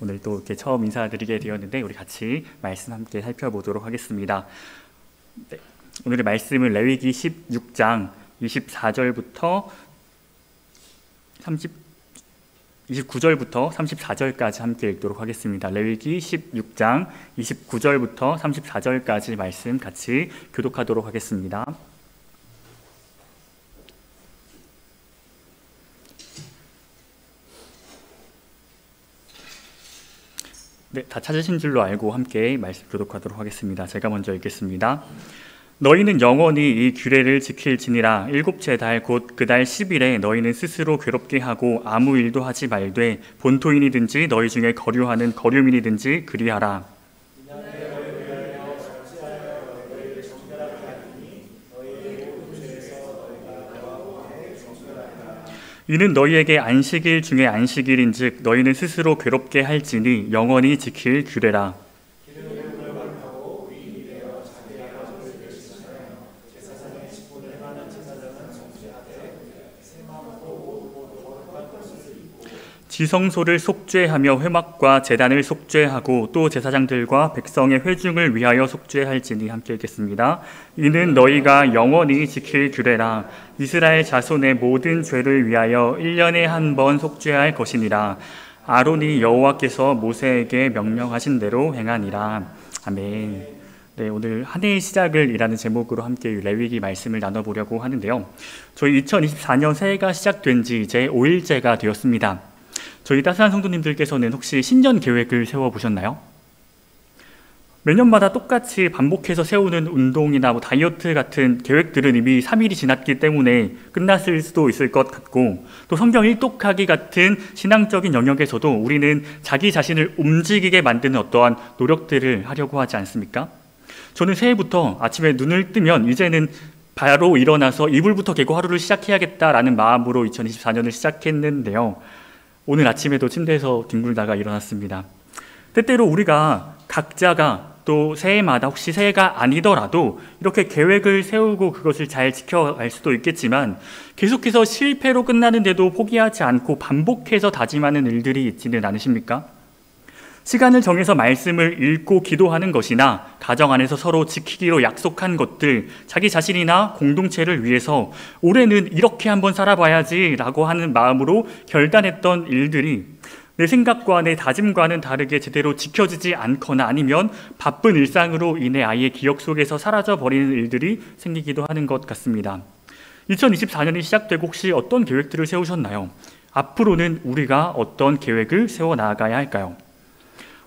오늘 또 이렇게 처음 인사드리게 되었는데 우리 같이 말씀 함께 살펴보도록 하겠습니다. 네, 오늘의 말씀은 레위기 16장 24절부터 29절부터 34절까지 함께 읽도록 하겠습니다. 레위기 16장 29절부터 34절까지 말씀 같이 교독하도록 하겠습니다. 네, 다 찾으신 줄로 알고 함께 말씀 교독하도록 하겠습니다. 제가 먼저 읽겠습니다. 너희는 영원히 이 규례를 지킬지니라. 일곱째 달 곧 그 달 10일에 너희는 스스로 괴롭게 하고 아무 일도 하지 말되 본토인이든지 너희 중에 거류하는 거류민이든지 그리하라. 이는 너희에게 안식일 중에 안식일인즉 너희는 스스로 괴롭게 할지니 영원히 지킬 규례라. 지성소를 속죄하며 회막과 제단을 속죄하고 또 제사장들과 백성의 회중을 위하여 속죄할지니 함께 읽겠습니다. 이는 너희가 영원히 지킬 규례라. 이스라엘 자손의 모든 죄를 위하여 1년에 한 번 속죄할 것이니라. 아론이 여호와께서 모세에게 명령하신 대로 행하니라. 아멘. 네, 오늘 한 해의 시작을 이라는 제목으로 함께 레위기 말씀을 나눠보려고 하는데요. 저희 2024년 새해가 시작된 지 이제 5일째가 되었습니다. 저희 따스한 성도님들께서는 혹시 신년 계획을 세워보셨나요? 매년마다 똑같이 반복해서 세우는 운동이나 다이어트 같은 계획들은 이미 3일이 지났기 때문에 끝났을 수도 있을 것 같고, 또 성경 일독하기 같은 신앙적인 영역에서도 우리는 자기 자신을 움직이게 만드는 어떠한 노력들을 하려고 하지 않습니까? 저는 새해부터 아침에 눈을 뜨면 이제는 바로 일어나서 이불부터 개고 하루를 시작해야겠다라는 마음으로 2024년을 시작했는데요. 오늘 아침에도 침대에서 뒹굴다가 일어났습니다. 때때로 우리가 각자가 또 새해마다 혹시 새해가 아니더라도 이렇게 계획을 세우고 그것을 잘 지켜갈 수도 있겠지만 계속해서 실패로 끝나는데도 포기하지 않고 반복해서 다짐하는 일들이 있지는 않으십니까? 시간을 정해서 말씀을 읽고 기도하는 것이나 가정 안에서 서로 지키기로 약속한 것들, 자기 자신이나 공동체를 위해서 올해는 이렇게 한번 살아봐야지 라고 하는 마음으로 결단했던 일들이 내 생각과 내 다짐과는 다르게 제대로 지켜지지 않거나 아니면 바쁜 일상으로 인해 아예 기억 속에서 사라져버리는 일들이 생기기도 하는 것 같습니다. 2024년이 시작되고 혹시 어떤 계획들을 세우셨나요? 앞으로는 우리가 어떤 계획을 세워나가야 할까요?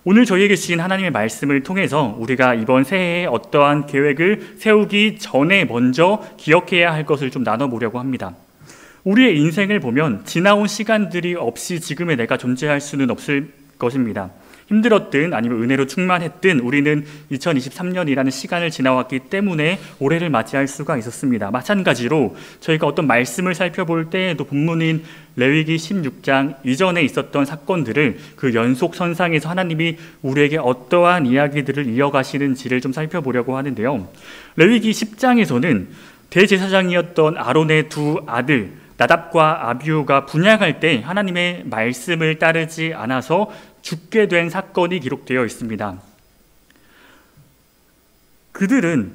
오늘 저희에게 주신 하나님의 말씀을 통해서 우리가 이번 새해에 어떠한 계획을 세우기 전에 먼저 기억해야 할 것을 좀 나눠보려고 합니다. 우리의 인생을 보면 지나온 시간들이 없이 지금의 내가 존재할 수는 없을 것입니다. 힘들었든 아니면 은혜로 충만했든 우리는 2023년이라는 시간을 지나왔기 때문에 올해를 맞이할 수가 있었습니다. 마찬가지로 저희가 어떤 말씀을 살펴볼 때에도 본문인 레위기 16장 이전에 있었던 사건들을 그 연속선상에서 하나님이 우리에게 어떠한 이야기들을 이어가시는지를 좀 살펴보려고 하는데요. 레위기 10장에서는 대제사장이었던 아론의 두 아들 나답과 아비후가 분향할 때 하나님의 말씀을 따르지 않아서 죽게 된 사건이 기록되어 있습니다. 그들은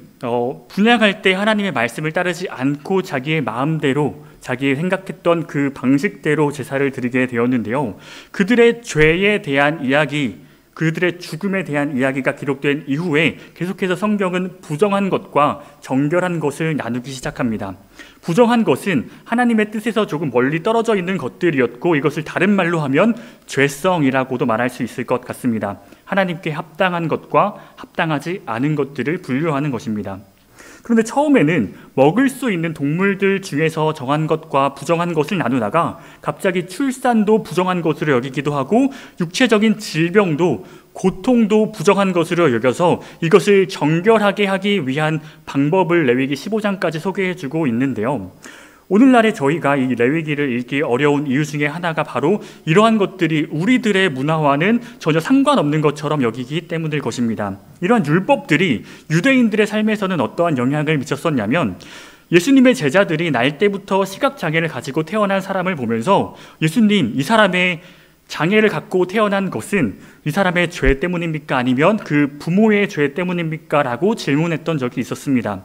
분향할 때 하나님의 말씀을 따르지 않고 자기의 마음대로 자기 생각했던 그 방식대로 제사를 드리게 되었는데요. 그들의 죄에 대한 이야기, 그들의 죽음에 대한 이야기가 기록된 이후에 계속해서 성경은 부정한 것과 정결한 것을 나누기 시작합니다. 부정한 것은 하나님의 뜻에서 조금 멀리 떨어져 있는 것들이었고 이것을 다른 말로 하면 죄성이라고도 말할 수 있을 것 같습니다. 하나님께 합당한 것과 합당하지 않은 것들을 분류하는 것입니다. 그런데 처음에는 먹을 수 있는 동물들 중에서 정한 것과 부정한 것을 나누다가 갑자기 출산도 부정한 것으로 여기기도 하고 육체적인 질병도 고통도 부정한 것으로 여겨서 이것을 정결하게 하기 위한 방법을 레위기 15장까지 소개해주고 있는데요. 오늘날에 저희가 이 레위기를 읽기 어려운 이유 중에 하나가 바로 이러한 것들이 우리들의 문화와는 전혀 상관없는 것처럼 여기기 때문일 것입니다. 이러한 율법들이 유대인들의 삶에서는 어떠한 영향을 미쳤었냐면 예수님의 제자들이 날 때부터 시각장애를 가지고 태어난 사람을 보면서 예수님, 이 사람의 장애를 갖고 태어난 것은 이 사람의 죄 때문입니까? 아니면 그 부모의 죄 때문입니까? 라고 질문했던 적이 있었습니다.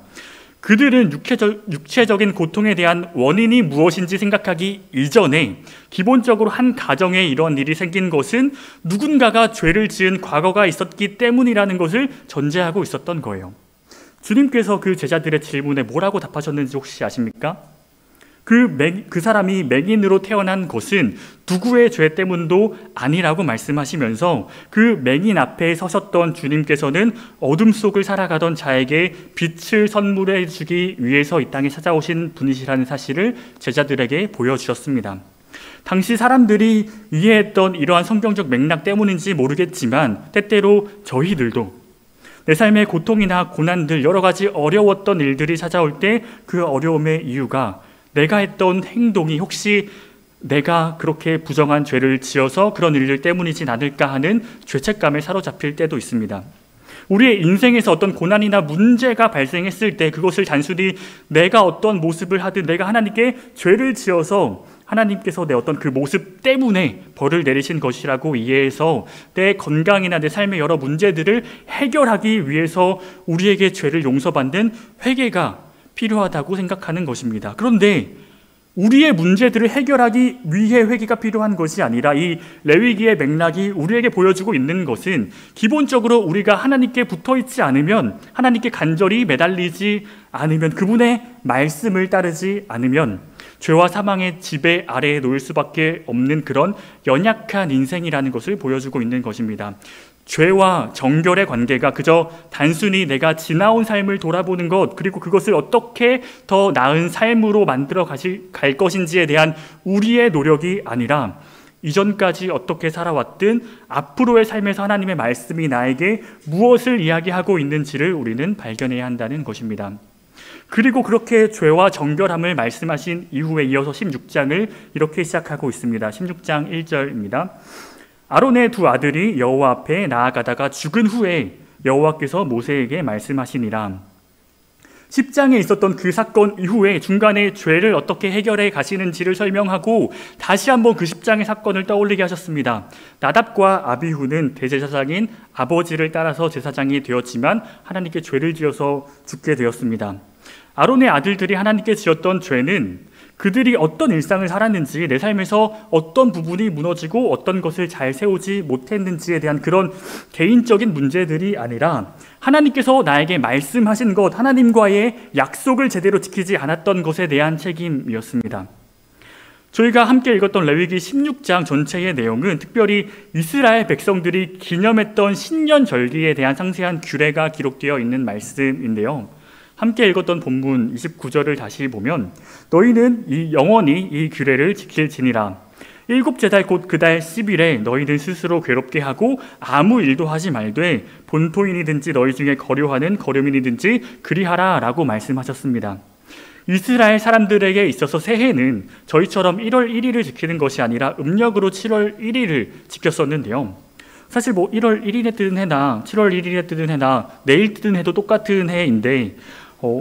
그들은 육체적인 고통에 대한 원인이 무엇인지 생각하기 이전에 기본적으로 한 가정에 이런 일이 생긴 것은 누군가가 죄를 지은 과거가 있었기 때문이라는 것을 전제하고 있었던 거예요. 주님께서 그 제자들의 질문에 뭐라고 답하셨는지 혹시 아십니까? 그 사람이 맹인으로 태어난 것은 누구의 죄 때문도 아니라고 말씀하시면서 그 맹인 앞에 서셨던 주님께서는 어둠 속을 살아가던 자에게 빛을 선물해 주기 위해서 이 땅에 찾아오신 분이시라는 사실을 제자들에게 보여주셨습니다. 당시 사람들이 이해했던 이러한 성경적 맥락 때문인지 모르겠지만 때때로 저희들도 내 삶의 고통이나 고난들, 여러 가지 어려웠던 일들이 찾아올 때 그 어려움의 이유가 내가 했던 행동이 혹시 내가 그렇게 부정한 죄를 지어서 그런 일들 때문이진 않을까 하는 죄책감에 사로잡힐 때도 있습니다. 우리의 인생에서 어떤 고난이나 문제가 발생했을 때 그것을 단순히 내가 어떤 모습을 하든 내가 하나님께 죄를 지어서 하나님께서 내 어떤 그 모습 때문에 벌을 내리신 것이라고 이해해서 내 건강이나 내 삶의 여러 문제들을 해결하기 위해서 우리에게 죄를 용서받는 회개가 필요하다고 생각하는 것입니다. 그런데 우리의 문제들을 해결하기 위해 회개가 필요한 것이 아니라 이 레위기의 맥락이 우리에게 보여주고 있는 것은 기본적으로 우리가 하나님께 붙어있지 않으면, 하나님께 간절히 매달리지 않으면, 그분의 말씀을 따르지 않으면 죄와 사망의 지배 아래에 놓일 수밖에 없는 그런 연약한 인생이라는 것을 보여주고 있는 것입니다. 죄와 정결의 관계가 그저 단순히 내가 지나온 삶을 돌아보는 것, 그리고 그것을 어떻게 더 나은 삶으로 만들어 갈 것인지에 대한 우리의 노력이 아니라 이전까지 어떻게 살아왔든 앞으로의 삶에서 하나님의 말씀이 나에게 무엇을 이야기하고 있는지를 우리는 발견해야 한다는 것입니다. 그리고 그렇게 죄와 정결함을 말씀하신 이후에 이어서 16장을 이렇게 시작하고 있습니다. 16장 1절입니다. 아론의 두 아들이 여호와 앞에 나아가다가 죽은 후에 여호와께서 모세에게 말씀하시니라. 10장에 있었던 그 사건 이후에 중간에 죄를 어떻게 해결해 가시는지를 설명하고 다시 한번 그 10장의 사건을 떠올리게 하셨습니다. 나답과 아비후는 대제사장인 아버지를 따라서 제사장이 되었지만 하나님께 죄를 지어서 죽게 되었습니다. 아론의 아들들이 하나님께 지었던 죄는 그들이 어떤 일상을 살았는지, 내 삶에서 어떤 부분이 무너지고 어떤 것을 잘 세우지 못했는지에 대한 그런 개인적인 문제들이 아니라 하나님께서 나에게 말씀하신 것, 하나님과의 약속을 제대로 지키지 않았던 것에 대한 책임이었습니다. 저희가 함께 읽었던 레위기 16장 전체의 내용은 특별히 이스라엘 백성들이 기념했던 신년 절기에 대한 상세한 규례가 기록되어 있는 말씀인데요. 함께 읽었던 본문 29절을 다시 보면 너희는 영원히 이 규례를 지킬지니라. 7째 달 곧 그 달 10일에 너희는 스스로 괴롭게 하고 아무 일도 하지 말되 본토인이든지 너희 중에 거류하는 거류민이든지 그리하라 라고 말씀하셨습니다. 이스라엘 사람들에게 있어서 새해는 저희처럼 1월 1일을 지키는 것이 아니라 음력으로 7월 1일을 지켰었는데요. 사실 1월 1일에 뜨는 해나 7월 1일에 뜨는 해나 내일 뜨는 해도 똑같은 해인데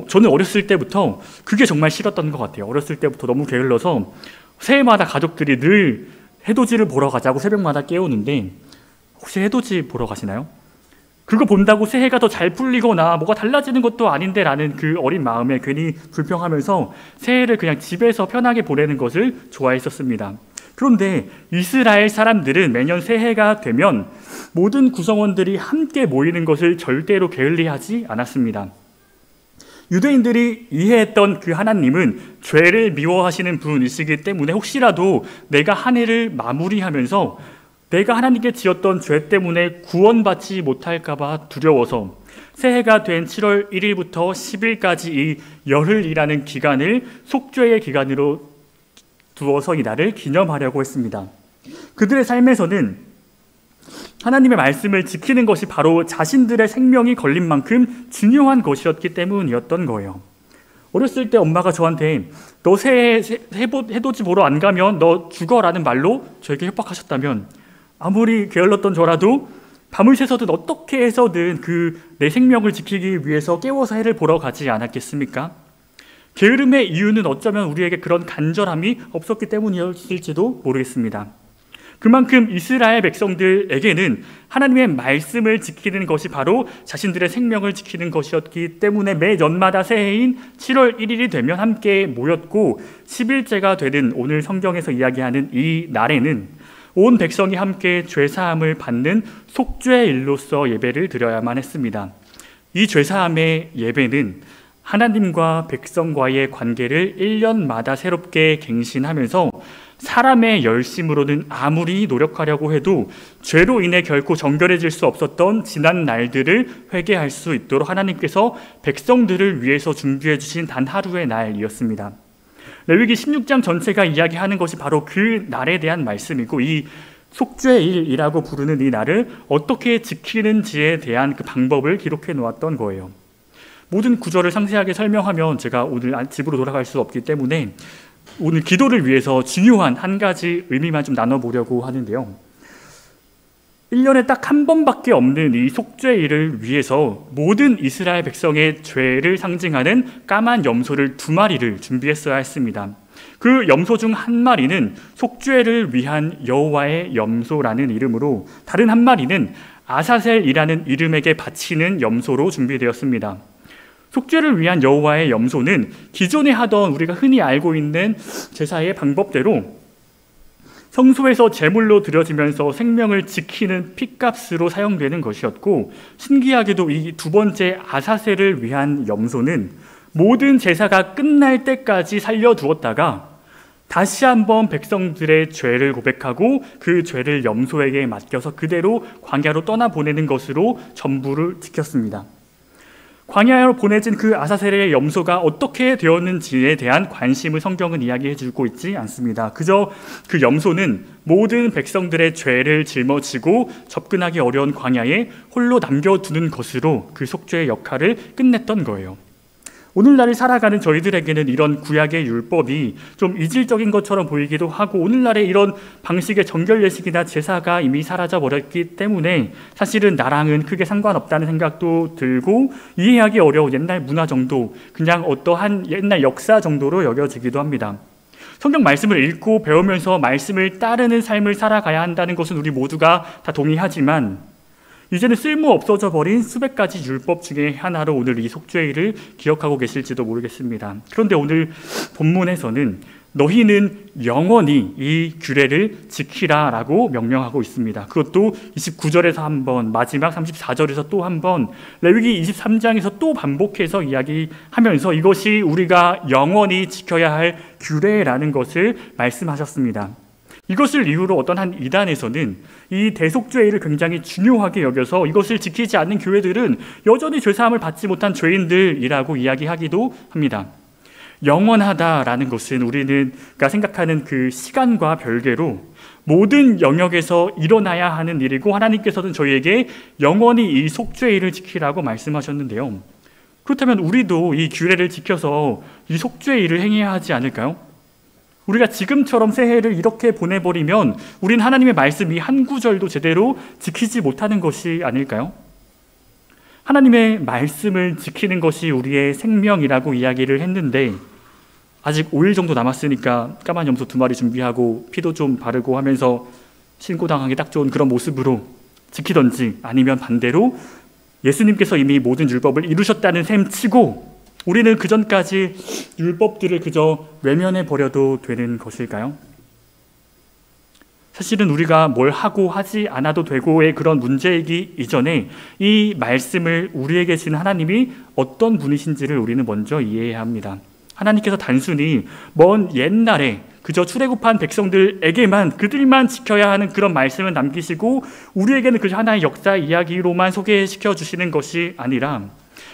저는 어렸을 때부터 그게 정말 싫었던 것 같아요. 어렸을 때부터 너무 게을러서 새해마다 가족들이 늘 해돋이를 보러 가자고 새벽마다 깨우는데 혹시 해돋이 보러 가시나요? 그거 본다고 새해가 더 잘 풀리거나 뭐가 달라지는 것도 아닌데 라는 그 어린 마음에 괜히 불평하면서 새해를 그냥 집에서 편하게 보내는 것을 좋아했었습니다. 그런데 이스라엘 사람들은 매년 새해가 되면 모든 구성원들이 함께 모이는 것을 절대로 게을리하지 않았습니다. 유대인들이 이해했던 그 하나님은 죄를 미워하시는 분이시기 때문에 혹시라도 내가 한 해를 마무리하면서 내가 하나님께 지었던 죄 때문에 구원받지 못할까 봐 두려워서 새해가 된 7월 1일부터 10일까지 이 열흘이라는 기간을 속죄의 기간으로 두어서 이 날을 기념하려고 했습니다. 그들의 삶에서는 하나님의 말씀을 지키는 것이 바로 자신들의 생명이 걸린 만큼 중요한 것이었기 때문이었던 거예요. 어렸을 때 엄마가 저한테 너 새해 해돋이 보러 안 가면 너 죽어라는 말로 저에게 협박하셨다면 아무리 게을렀던 저라도 밤을 새서든 어떻게 해서든 내 생명을 지키기 위해서 깨워서 해를 보러 가지 않았겠습니까? 게으름의 이유는 어쩌면 우리에게 그런 간절함이 없었기 때문이었을지도 모르겠습니다. 그만큼 이스라엘 백성들에게는 하나님의 말씀을 지키는 것이 바로 자신들의 생명을 지키는 것이었기 때문에 매 연마다 새해인 7월 1일이 되면 함께 모였고 10일째가 되는 오늘 성경에서 이야기하는 이 날에는 온 백성이 함께 죄사함을 받는 속죄일로서 예배를 드려야만 했습니다. 이 죄사함의 예배는 하나님과 백성과의 관계를 1년마다 새롭게 갱신하면서 사람의 열심으로는 아무리 노력하려고 해도 죄로 인해 결코 정결해질 수 없었던 지난 날들을 회개할 수 있도록 하나님께서 백성들을 위해서 준비해 주신 단 하루의 날이었습니다. 레위기 16장 전체가 이야기하는 것이 바로 그 날에 대한 말씀이고, 이 속죄일이라고 부르는 이 날을 어떻게 지키는지에 대한 그 방법을 기록해 놓았던 거예요. 모든 구절을 상세하게 설명하면 제가 오늘 집으로 돌아갈 수 없기 때문에 오늘 기도를 위해서 중요한 한 가지 의미만 좀 나눠보려고 하는데요. 1년에 딱 한 번밖에 없는 이 속죄일을 위해서 모든 이스라엘 백성의 죄를 상징하는 까만 염소를 2마리를 준비했어야 했습니다. 그 염소 중 한 마리는 속죄를 위한 여호와의 염소라는 이름으로, 다른 한 마리는 아사셀이라는 이름에게 바치는 염소로 준비되었습니다. 속죄를 위한 여호와의 염소는 기존에 하던 우리가 흔히 알고 있는 제사의 방법대로 성소에서 제물로 드려지면서 생명을 지키는 핏값으로 사용되는 것이었고, 신기하게도 이 두 번째 아사셀을 위한 염소는 모든 제사가 끝날 때까지 살려두었다가 다시 한번 백성들의 죄를 고백하고 그 죄를 염소에게 맡겨서 그대로 광야로 떠나보내는 것으로 전부를 지켰습니다. 광야로 보내진 그 아사셀의 염소가 어떻게 되었는지에 대한 관심을 성경은 이야기해주고 있지 않습니다. 그저 그 염소는 모든 백성들의 죄를 짊어지고 접근하기 어려운 광야에 홀로 남겨두는 것으로 그 속죄의 역할을 끝냈던 거예요. 오늘날을 살아가는 저희들에게는 이런 구약의 율법이 좀 이질적인 것처럼 보이기도 하고, 오늘날의 이런 방식의 정결 예식이나 제사가 이미 사라져 버렸기 때문에 사실은 나랑은 크게 상관없다는 생각도 들고, 이해하기 어려운 옛날 문화 정도, 그냥 어떠한 옛날 역사 정도로 여겨지기도 합니다. 성경 말씀을 읽고 배우면서 말씀을 따르는 삶을 살아가야 한다는 것은 우리 모두가 다 동의하지만, 이제는 쓸모 없어져 버린 수백 가지 율법 중에 하나로 오늘 이 속죄일을 기억하고 계실지도 모르겠습니다. 그런데 오늘 본문에서는 너희는 영원히 이 규례를 지키라 라고 명령하고 있습니다. 그것도 29절에서 한 번, 마지막 34절에서 또 한 번, 레위기 23장에서 또 반복해서 이야기하면서 이것이 우리가 영원히 지켜야 할 규례라는 것을 말씀하셨습니다. 이것을 이유로 어떤 한 이단에서는 이 대속죄일을 굉장히 중요하게 여겨서 이것을 지키지 않는 교회들은 여전히 죄사함을 받지 못한 죄인들이라고 이야기하기도 합니다. 영원하다라는 것은 우리가 생각하는 그 시간과 별개로 모든 영역에서 일어나야 하는 일이고, 하나님께서는 저희에게 영원히 이 속죄일을 지키라고 말씀하셨는데요. 그렇다면 우리도 이 규례를 지켜서 이 속죄일을 행해야 하지 않을까요? 우리가 지금처럼 새해를 이렇게 보내버리면 우린 하나님의 말씀 이 한 구절도 제대로 지키지 못하는 것이 아닐까요? 하나님의 말씀을 지키는 것이 우리의 생명이라고 이야기를 했는데, 아직 5일 정도 남았으니까 까만 염소 2마리 준비하고 피도 좀 바르고 하면서 신고당하기 딱 좋은 그런 모습으로 지키던지, 아니면 반대로 예수님께서 이미 모든 율법을 이루셨다는 셈 치고 우리는 그전까지 율법들을 그저 외면해 버려도 되는 것일까요? 사실은 우리가 뭘 하고 하지 않아도 되고의 그런 문제이기 이전에 이 말씀을 우리에게 주신 하나님이 어떤 분이신지를 우리는 먼저 이해해야 합니다. 하나님께서 단순히 먼 옛날에 그저 출애굽한 백성들에게만, 그들만 지켜야 하는 그런 말씀을 남기시고 우리에게는 그저 하나의 역사 이야기로만 소개시켜 주시는 것이 아니라,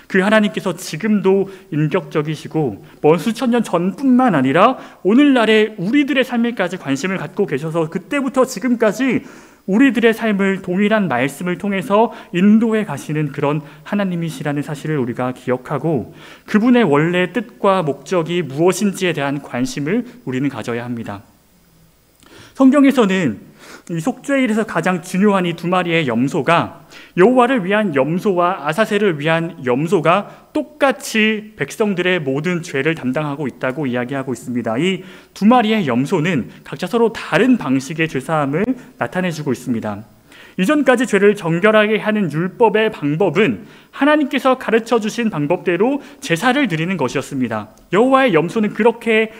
그 하나님께서 지금도 인격적이시고 먼 수천 년 전뿐만 아니라 오늘날의 우리들의 삶에까지 관심을 갖고 계셔서 그때부터 지금까지 우리들의 삶을 동일한 말씀을 통해서 인도해 가시는 그런 하나님이시라는 사실을 우리가 기억하고, 그분의 원래 뜻과 목적이 무엇인지에 대한 관심을 우리는 가져야 합니다. 성경에서는 이 속죄일에서 가장 중요한 이 두 마리의 염소가 여호와를 위한 염소와 아사셀을 위한 염소가 똑같이 백성들의 모든 죄를 담당하고 있다고 이야기하고 있습니다. 이 두 마리의 염소는 각자 서로 다른 방식의 죄사함을 나타내주고 있습니다. 이전까지 죄를 정결하게 하는 율법의 방법은 하나님께서 가르쳐 주신 방법대로 제사를 드리는 것이었습니다. 여호와의 염소는 그렇게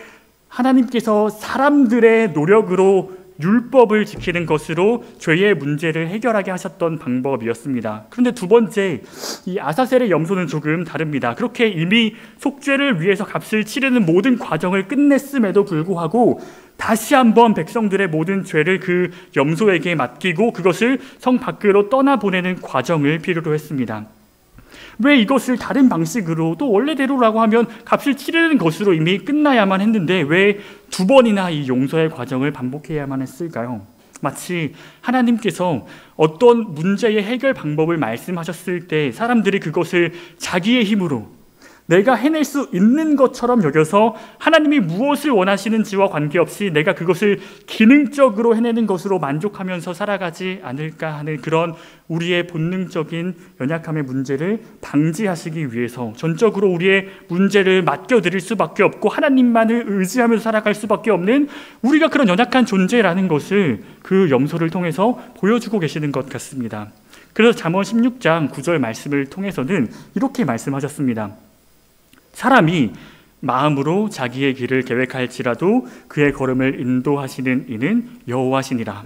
하나님께서 사람들의 노력으로 율법을 지키는 것으로 죄의 문제를 해결하게 하셨던 방법이었습니다. 그런데 두 번째, 이 아사셀의 염소는 조금 다릅니다. 그렇게 이미 속죄를 위해서 값을 치르는 모든 과정을 끝냈음에도 불구하고 다시 한번 백성들의 모든 죄를 그 염소에게 맡기고 그것을 성 밖으로 떠나보내는 과정을 필요로 했습니다. 왜 이것을 다른 방식으로, 또 원래대로라고 하면 값을 치르는 것으로 이미 끝나야만 했는데 왜 두 번이나 이 용서의 과정을 반복해야만 했을까요? 마치 하나님께서 어떤 문제의 해결 방법을 말씀하셨을 때 사람들이 그것을 자기의 힘으로 내가 해낼 수 있는 것처럼 여겨서 하나님이 무엇을 원하시는지와 관계없이 내가 그것을 기능적으로 해내는 것으로 만족하면서 살아가지 않을까 하는 그런 우리의 본능적인 연약함의 문제를 방지하시기 위해서 전적으로 우리의 문제를 맡겨드릴 수밖에 없고 하나님만을 의지하면서 살아갈 수밖에 없는 우리가 그런 연약한 존재라는 것을 그 염소를 통해서 보여주고 계시는 것 같습니다. 그래서 잠언 16장 9절 말씀을 통해서는 이렇게 말씀하셨습니다. 사람이 마음으로 자기의 길을 계획할지라도 그의 걸음을 인도하시는 이는 여호와시니라.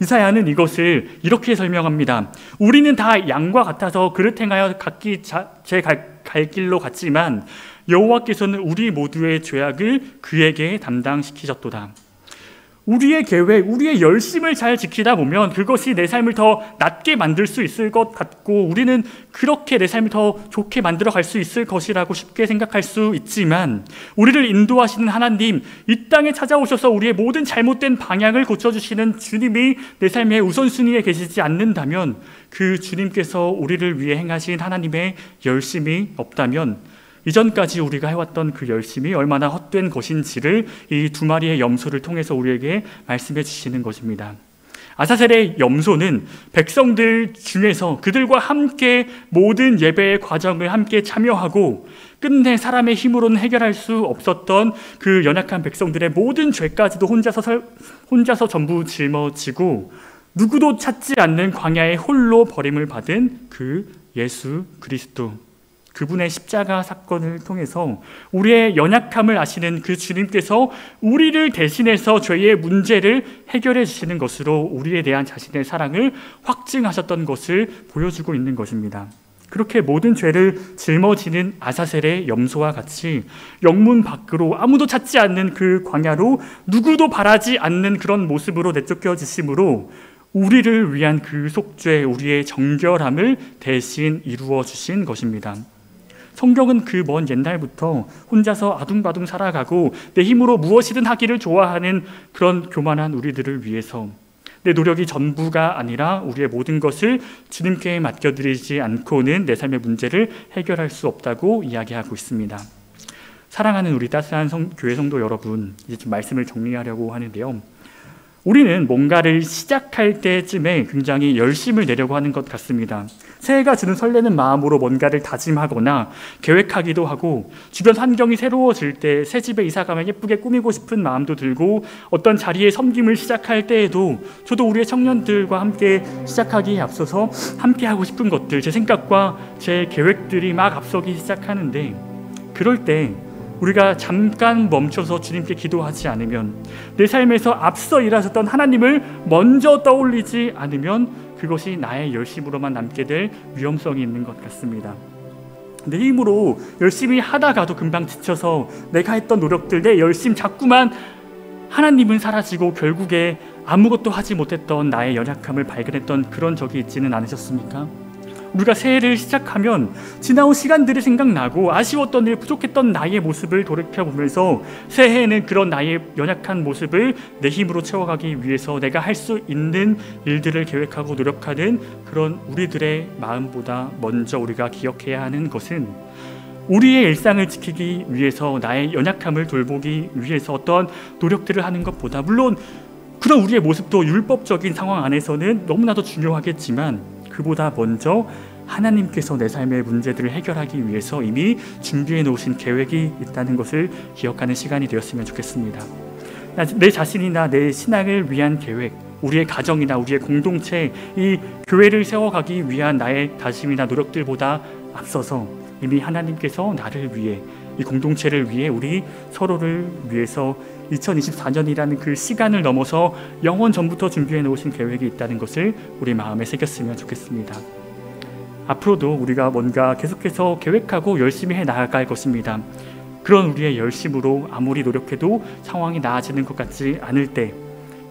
이사야는 이것을 이렇게 설명합니다. 우리는 다 양과 같아서 그릇 행하여 각기 제 갈 길로 갔지만 여호와께서는 우리 모두의 죄악을 그에게 담당시키셨도다. 우리의 계획, 우리의 열심을 잘 지키다 보면 그것이 내 삶을 더 낫게 만들 수 있을 것 같고 우리는 그렇게 내 삶을 더 좋게 만들어 갈 수 있을 것이라고 쉽게 생각할 수 있지만 우리를 인도하시는 하나님, 이 땅에 찾아오셔서 우리의 모든 잘못된 방향을 고쳐주시는 주님이 내 삶의 우선순위에 계시지 않는다면 그 주님께서 우리를 위해 행하신 하나님의 열심이 없다면 이전까지 우리가 해왔던 그 열심이 얼마나 헛된 것인지를 이 두 마리의 염소를 통해서 우리에게 말씀해 주시는 것입니다. 아사셀의 염소는 백성들 중에서 그들과 함께 모든 예배의 과정을 함께 참여하고 끝내 사람의 힘으로는 해결할 수 없었던 그 연약한 백성들의 모든 죄까지도 혼자서 전부 짊어지고 누구도 찾지 않는 광야에 홀로 버림을 받은 그 예수 그리스도, 그분의 십자가 사건을 통해서 우리의 연약함을 아시는 그 주님께서 우리를 대신해서 죄의 문제를 해결해 주시는 것으로 우리에 대한 자신의 사랑을 확증하셨던 것을 보여주고 있는 것입니다. 그렇게 모든 죄를 짊어지는 아사셀의 염소와 같이 영문 밖으로 아무도 찾지 않는 그 광야로 누구도 바라지 않는 그런 모습으로 내쫓겨 주심으로 우리를 위한 그 속죄, 우리의 정결함을 대신 이루어 주신 것입니다. 성경은 그 먼 옛날부터 혼자서 아둥바둥 살아가고 내 힘으로 무엇이든 하기를 좋아하는 그런 교만한 우리들을 위해서 내 노력이 전부가 아니라 우리의 모든 것을 주님께 맡겨드리지 않고는 내 삶의 문제를 해결할 수 없다고 이야기하고 있습니다. 사랑하는 우리 따스한 교회 성도 여러분, 이제 좀 말씀을 정리하려고 하는데요. 우리는 뭔가를 시작할 때쯤에 굉장히 열심을 내려고 하는 것 같습니다. 새해가 주는 설레는 마음으로 뭔가를 다짐하거나 계획하기도 하고 주변 환경이 새로워질 때 새 집에 이사가면 예쁘게 꾸미고 싶은 마음도 들고 어떤 자리에 섬김을 시작할 때에도 저도 우리의 청년들과 함께 시작하기에 앞서서 함께 하고 싶은 것들, 제 생각과 제 계획들이 막 앞서기 시작하는데 그럴 때 우리가 잠깐 멈춰서 주님께 기도하지 않으면 내 삶에서 앞서 일하셨던 하나님을 먼저 떠올리지 않으면 그것이 나의 열심으로만 남게 될 위험성이 있는 것 같습니다. 내 힘으로 열심히 하다가도 금방 지쳐서 내가 했던 노력들, 내 열심 자꾸만 하나님은 사라지고 결국에 아무것도 하지 못했던 나의 연약함을 발견했던 그런 적이 있지는 않으셨습니까? 우리가 새해를 시작하면 지나온 시간들이 생각나고 아쉬웠던 일, 부족했던 나의 모습을 돌이켜보면서 새해에는 그런 나의 연약한 모습을 내 힘으로 채워가기 위해서 내가 할 수 있는 일들을 계획하고 노력하는 그런 우리들의 마음보다 먼저 우리가 기억해야 하는 것은 우리의 일상을 지키기 위해서 나의 연약함을 돌보기 위해서 어떤 노력들을 하는 것보다 물론 그런 우리의 모습도 율법적인 상황 안에서는 너무나도 중요하겠지만 그보다 먼저 하나님께서 내 삶의 문제들을 해결하기 위해서 이미 준비해 놓으신 계획이 있다는 것을 기억하는 시간이 되었으면 좋겠습니다. 내 자신이나 내 신앙을 위한 계획, 우리의 가정이나 우리의 공동체, 이 교회를 세워가기 위한 나의 다짐이나 노력들보다 앞서서 이미 하나님께서 나를 위해, 이 공동체를 위해, 우리 서로를 위해서 2024년이라는 그 시간을 넘어서 영원 전부터 준비해 놓으신 계획이 있다는 것을 우리 마음에 새겼으면 좋겠습니다. 앞으로도 우리가 뭔가 계속해서 계획하고 열심히 해 나아갈 것입니다. 그런 우리의 열심으로 아무리 노력해도 상황이 나아지는 것 같지 않을 때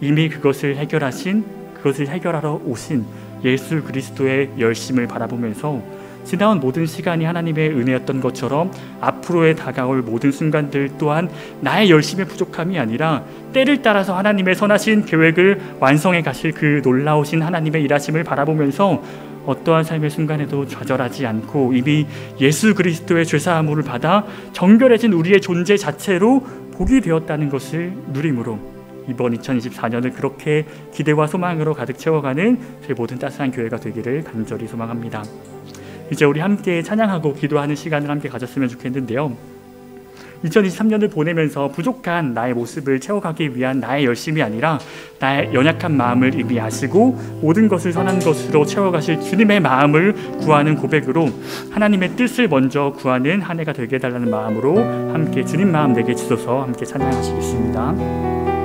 이미 그것을 해결하러 오신 예수 그리스도의 열심을 바라보면서 지나온 모든 시간이 하나님의 은혜였던 것처럼 앞으로의 다가올 모든 순간들 또한 나의 열심의 부족함이 아니라 때를 따라서 하나님의 선하신 계획을 완성해 가실 그 놀라우신 하나님의 일하심을 바라보면서 어떠한 삶의 순간에도 좌절하지 않고 이미 예수 그리스도의 죄사함을 받아 정결해진 우리의 존재 자체로 복이 되었다는 것을 누림으로 이번 2024년을 그렇게 기대와 소망으로 가득 채워가는 저희 모든 따스한 교회가 되기를 간절히 소망합니다. 이제 우리 함께 찬양하고 기도하는 시간을 함께 가졌으면 좋겠는데요. 2023년을 보내면서 부족한 나의 모습을 채워가기 위한 나의 열심이 아니라 나의 연약한 마음을 이미 아시고 모든 것을 선한 것으로 채워가실 주님의 마음을 구하는 고백으로 하나님의 뜻을 먼저 구하는 한 해가 되게 해달라는 마음으로 함께 주님 마음 내게 주소서 함께 찬양하시겠습니다.